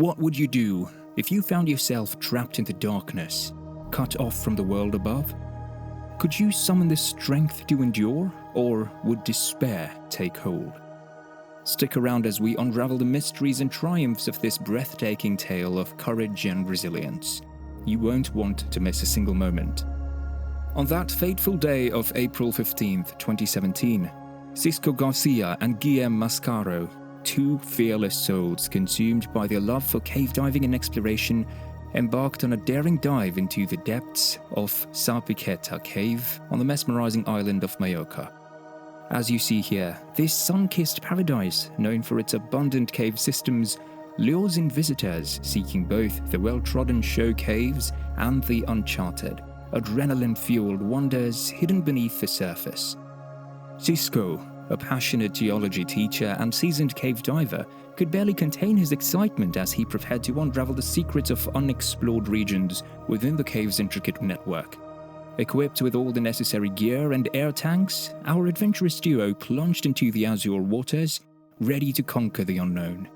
What would you do if you found yourself trapped in the darkness, cut off from the world above? Could you summon the strength to endure, or would despair take hold? Stick around as we unravel the mysteries and triumphs of this breathtaking tale of courage and resilience. You won't want to miss a single moment. On that fateful day of April 15th, 2017, Xisco Gracia and Guillem Mascaró, two fearless souls consumed by their love for cave diving and exploration, embarked on a daring dive into the depths of Piqueta cave on the mesmerizing island of Mallorca. As you see here, this sun-kissed paradise, known for its abundant cave systems, lures in visitors seeking both the well-trodden show caves and the uncharted, adrenaline-fueled wonders hidden beneath the surface. Xisco, a passionate geology teacher and seasoned cave diver, could barely contain his excitement as he prepared to unravel the secrets of unexplored regions within the cave's intricate network. Equipped with all the necessary gear and air tanks, our adventurous duo plunged into the azure waters, ready to conquer the unknown.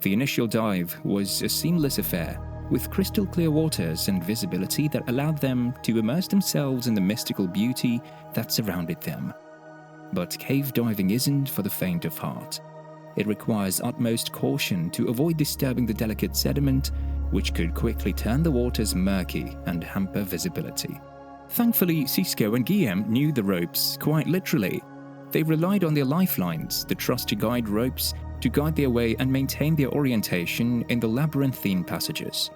The initial dive was a seamless affair, with crystal clear waters and visibility that allowed them to immerse themselves in the mystical beauty that surrounded them. But cave diving isn't for the faint of heart. It requires utmost caution to avoid disturbing the delicate sediment, which could quickly turn the waters murky and hamper visibility. Thankfully, Xisco and Guillem knew the ropes, quite literally. They relied on their lifelines, the trusty guide ropes, to guide their way and maintain their orientation in the labyrinthine passages.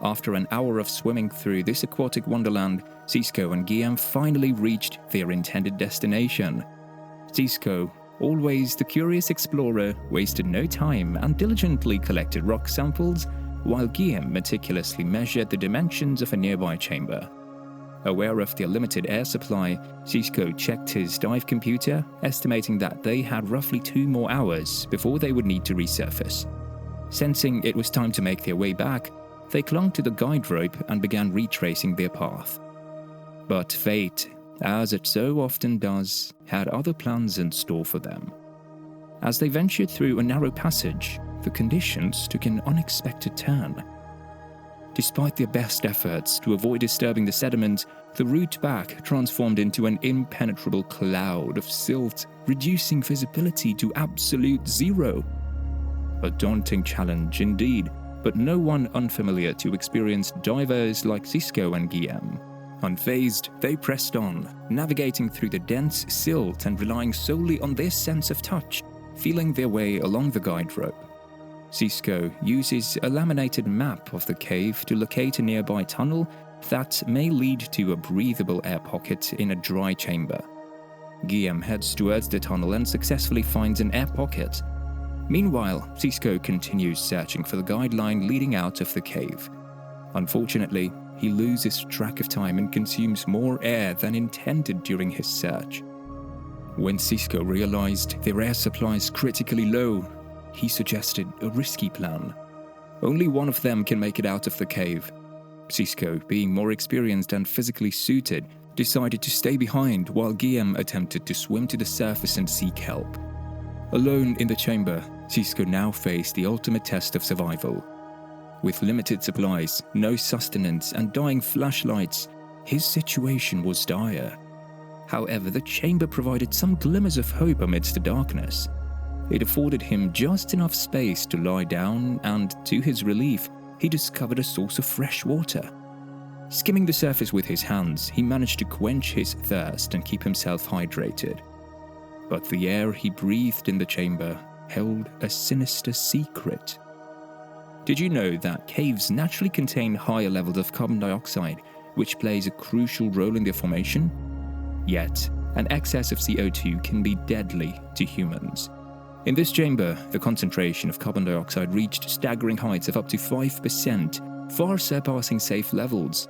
After an hour of swimming through this aquatic wonderland, Xisco and Guillem finally reached their intended destination. Xisco, always the curious explorer, wasted no time and diligently collected rock samples, while Guillem meticulously measured the dimensions of a nearby chamber. Aware of their limited air supply, Xisco checked his dive computer, estimating that they had roughly 2 more hours before they would need to resurface. Sensing it was time to make their way back, they clung to the guide rope and began retracing their path. But fate, as it so often does, had other plans in store for them. As they ventured through a narrow passage, the conditions took an unexpected turn. Despite their best efforts to avoid disturbing the sediment, the route back transformed into an impenetrable cloud of silt, reducing visibility to absolute zero. A daunting challenge indeed, but no one unfamiliar to experienced divers like Xisco and Guillem. Unfazed, they pressed on, navigating through the dense silt and relying solely on their sense of touch, feeling their way along the guide rope. Xisco uses a laminated map of the cave to locate a nearby tunnel that may lead to a breathable air pocket in a dry chamber. Guillem heads towards the tunnel and successfully finds an air pocket. Meanwhile, Xisco continues searching for the guideline leading out of the cave. Unfortunately, he loses track of time and consumes more air than intended during his search. When Xisco realized their air supply is critically low, he suggested a risky plan. Only one of them can make it out of the cave. Xisco, being more experienced and physically suited, decided to stay behind while Guillem attempted to swim to the surface and seek help. Alone in the chamber, Xisco now faced the ultimate test of survival. With limited supplies, no sustenance, and dying flashlights, his situation was dire. However, the chamber provided some glimmers of hope amidst the darkness. It afforded him just enough space to lie down, and to his relief, he discovered a source of fresh water. Skimming the surface with his hands, he managed to quench his thirst and keep himself hydrated. But the air he breathed in the chamber held a sinister secret. Did you know that caves naturally contain higher levels of carbon dioxide, which plays a crucial role in their formation? Yet, an excess of CO2 can be deadly to humans. In this chamber, the concentration of carbon dioxide reached staggering heights of up to 5%, far surpassing safe levels.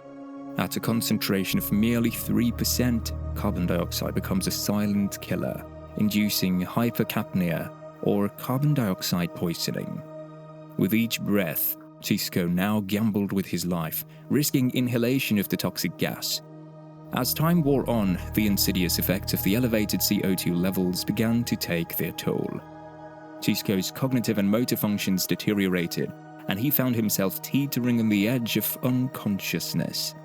At a concentration of merely 3%, carbon dioxide becomes a silent killer, inducing hypercapnia, or carbon dioxide poisoning. With each breath, Xisco now gambled with his life, risking inhalation of the toxic gas. As time wore on, the insidious effects of the elevated CO2 levels began to take their toll. Xisco's cognitive and motor functions deteriorated, and he found himself teetering on the edge of unconsciousness.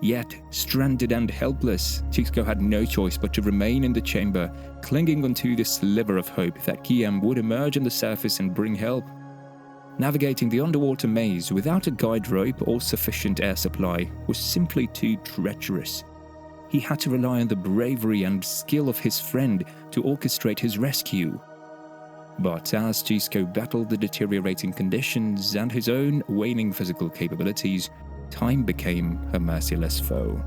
Yet, stranded and helpless, Xisco had no choice but to remain in the chamber, clinging onto the sliver of hope that Guillem would emerge on the surface and bring help. Navigating the underwater maze without a guide rope or sufficient air supply was simply too treacherous. He had to rely on the bravery and skill of his friend to orchestrate his rescue. But as Xisco battled the deteriorating conditions and his own waning physical capabilities, time became a merciless foe.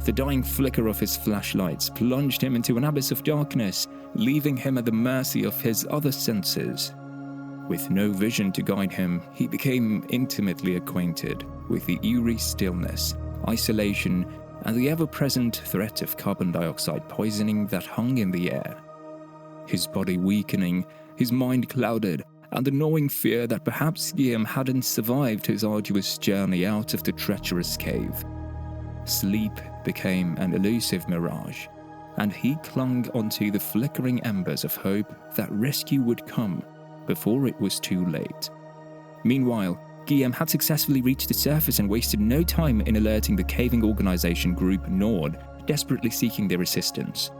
The dying flicker of his flashlights plunged him into an abyss of darkness, leaving him at the mercy of his other senses. With no vision to guide him, he became intimately acquainted with the eerie stillness, isolation, and the ever-present threat of carbon dioxide poisoning that hung in the air. His body weakening, his mind clouded, and the gnawing fear that perhaps Guillem hadn't survived his arduous journey out of the treacherous cave. Sleep became an elusive mirage, and he clung onto the flickering embers of hope that rescue would come before it was too late. Meanwhile, Guillem had successfully reached the surface and wasted no time in alerting the caving organization group Nord, desperately seeking their assistance.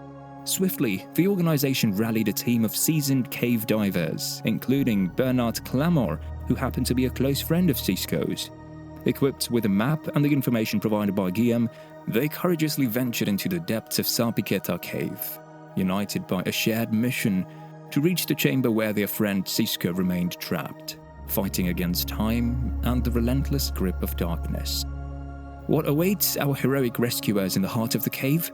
Swiftly, the organization rallied a team of seasoned cave divers, including Bernard Clamor, who happened to be a close friend of Xisco's. Equipped with a map and the information provided by Guillem, they courageously ventured into the depths of Piqueta cave, united by a shared mission to reach the chamber where their friend Xisco remained trapped, fighting against time and the relentless grip of darkness. What awaits our heroic rescuers in the heart of the cave?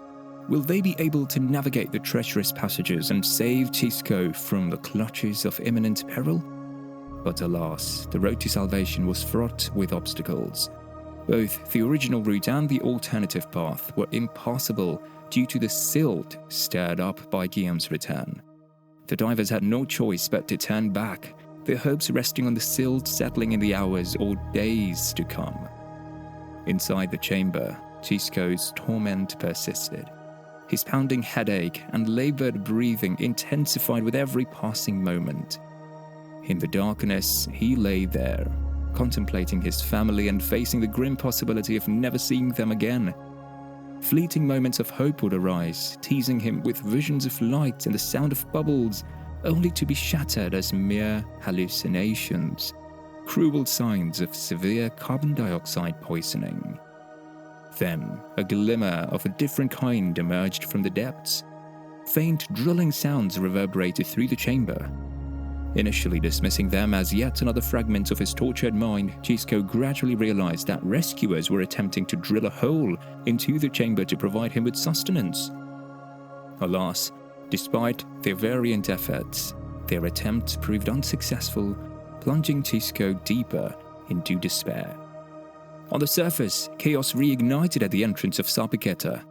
Will they be able to navigate the treacherous passages and save Xisco from the clutches of imminent peril? But alas, the road to salvation was fraught with obstacles. Both the original route and the alternative path were impassable due to the silt stirred up by Guillem's return. The divers had no choice but to turn back, their hopes resting on the silt settling in the hours or days to come. Inside the chamber, Xisco's torment persisted. His pounding headache and labored breathing intensified with every passing moment. In the darkness, he lay there, contemplating his family and facing the grim possibility of never seeing them again. Fleeting moments of hope would arise, teasing him with visions of light and the sound of bubbles, only to be shattered as mere hallucinations, cruel signs of severe carbon dioxide poisoning. Then, a glimmer of a different kind emerged from the depths. Faint drilling sounds reverberated through the chamber. Initially dismissing them as yet another fragment of his tortured mind, Xisco gradually realized that rescuers were attempting to drill a hole into the chamber to provide him with sustenance. Alas, despite their valiant efforts, their attempt proved unsuccessful, plunging Xisco deeper into despair. On the surface, chaos reignited at the entrance of Piqueta.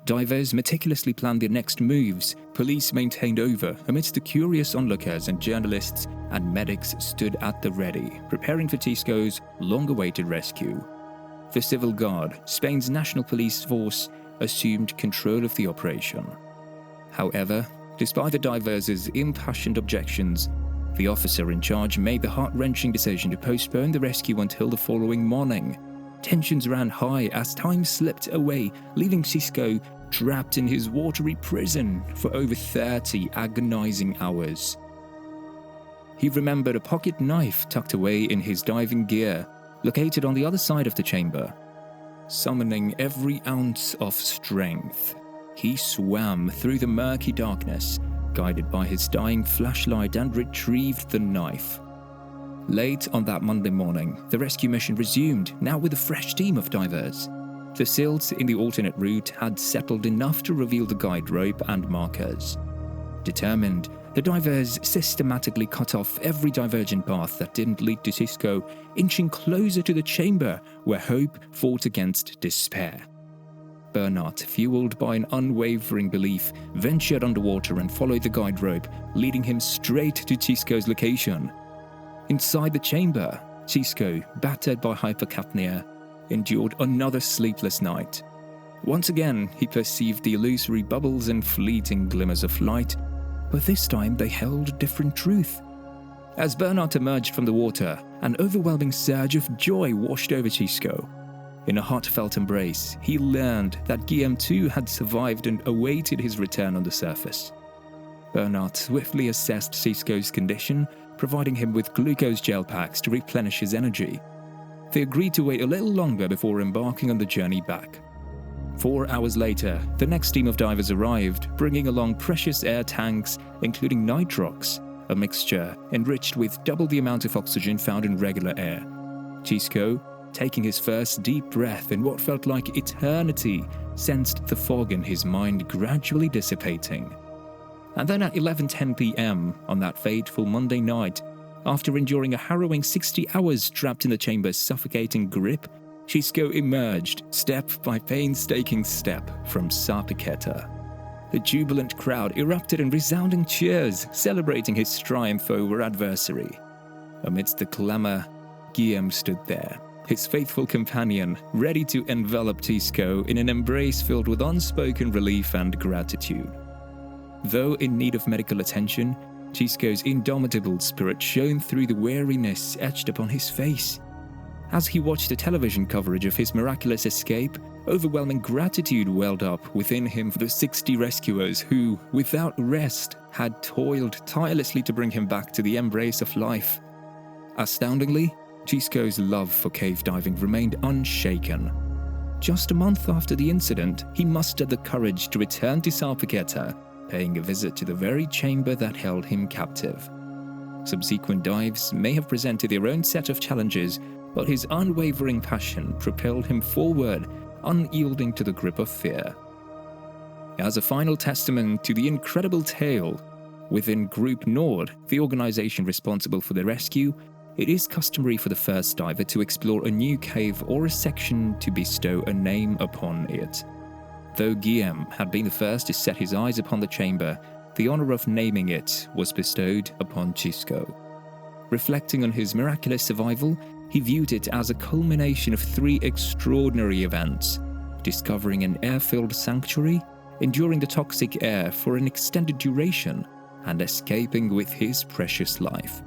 Divers meticulously planned their next moves, police maintained over amidst the curious onlookers, and journalists and medics stood at the ready, preparing for Xisco's long-awaited rescue. The Civil Guard, Spain's national police force, assumed control of the operation. However, despite the divers' impassioned objections, the officer in charge made the heart-wrenching decision to postpone the rescue until the following morning. Tensions ran high as time slipped away, leaving Xisco trapped in his watery prison for over 30 agonizing hours. He remembered a pocket knife tucked away in his diving gear, located on the other side of the chamber. Summoning every ounce of strength, he swam through the murky darkness, guided by his dying flashlight, and retrieved the knife. Late on that Monday morning, the rescue mission resumed, now with a fresh team of divers. The silt in the alternate route had settled enough to reveal the guide rope and markers. Determined, the divers systematically cut off every divergent path that didn't lead to Xisco, inching closer to the chamber where hope fought against despair. Bernard, fueled by an unwavering belief, ventured underwater and followed the guide rope, leading him straight to Xisco's location. Inside the chamber, Xisco, battered by hypercapnia, endured another sleepless night. Once again, he perceived the illusory bubbles and fleeting glimmers of light, but this time they held a different truth. As Bernard emerged from the water An overwhelming surge of joy washed over Xisco. In a heartfelt embrace, he learned that Guillem too had survived and awaited his return on the surface. Bernard swiftly assessed Xisco's condition, providing him with glucose gel packs to replenish his energy. They agreed to wait a little longer before embarking on the journey back. 4 hours later, the next team of divers arrived, bringing along precious air tanks, including nitrox, a mixture enriched with double the amount of oxygen found in regular air. Xisco, taking his first deep breath in what felt like eternity, sensed the fog in his mind gradually dissipating. And then at 11:10 p.m. on that fateful Monday night, after enduring a harrowing 60 hours trapped in the chamber's suffocating grip, Xisco emerged, step by painstaking step, from Piqueta. The jubilant crowd erupted in resounding cheers, celebrating his triumph over adversary. Amidst the clamor, Guillem stood there, his faithful companion, ready to envelop Xisco in an embrace filled with unspoken relief and gratitude. Though in need of medical attention, Xisco's indomitable spirit shone through the weariness etched upon his face. As he watched the television coverage of his miraculous escape, overwhelming gratitude welled up within him for the 60 rescuers who, without rest, had toiled tirelessly to bring him back to the embrace of life. Astoundingly, Xisco's love for cave diving remained unshaken. Just a month after the incident, he mustered the courage to return to Piqueta, paying a visit to the very chamber that held him captive. Subsequent dives may have presented their own set of challenges, but his unwavering passion propelled him forward, unyielding to the grip of fear. As a final testament to the incredible tale, within Group Nord, the organization responsible for the rescue, it is customary for the first diver to explore a new cave or a section to bestow a name upon it. Though Guillem had been the first to set his eyes upon the chamber, the honor of naming it was bestowed upon Xisco. Reflecting on his miraculous survival, he viewed it as a culmination of 3 extraordinary events: discovering an air-filled sanctuary, enduring the toxic air for an extended duration, and escaping with his precious life.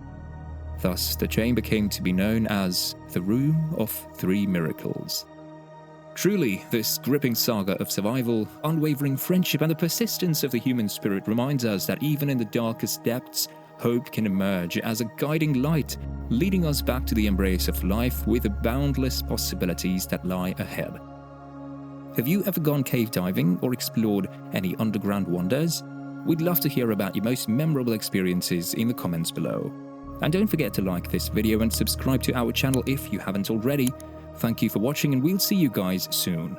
Thus, the chamber came to be known as the Room of 3 Miracles. Truly, this gripping saga of survival, unwavering friendship, and the persistence of the human spirit reminds us that even in the darkest depths, hope can emerge as a guiding light, leading us back to the embrace of life with the boundless possibilities that lie ahead. Have you ever gone cave diving or explored any underground wonders? We'd love to hear about your most memorable experiences in the comments below. And don't forget to like this video and subscribe to our channel if you haven't already. Thank you for watching, and we'll see you guys soon.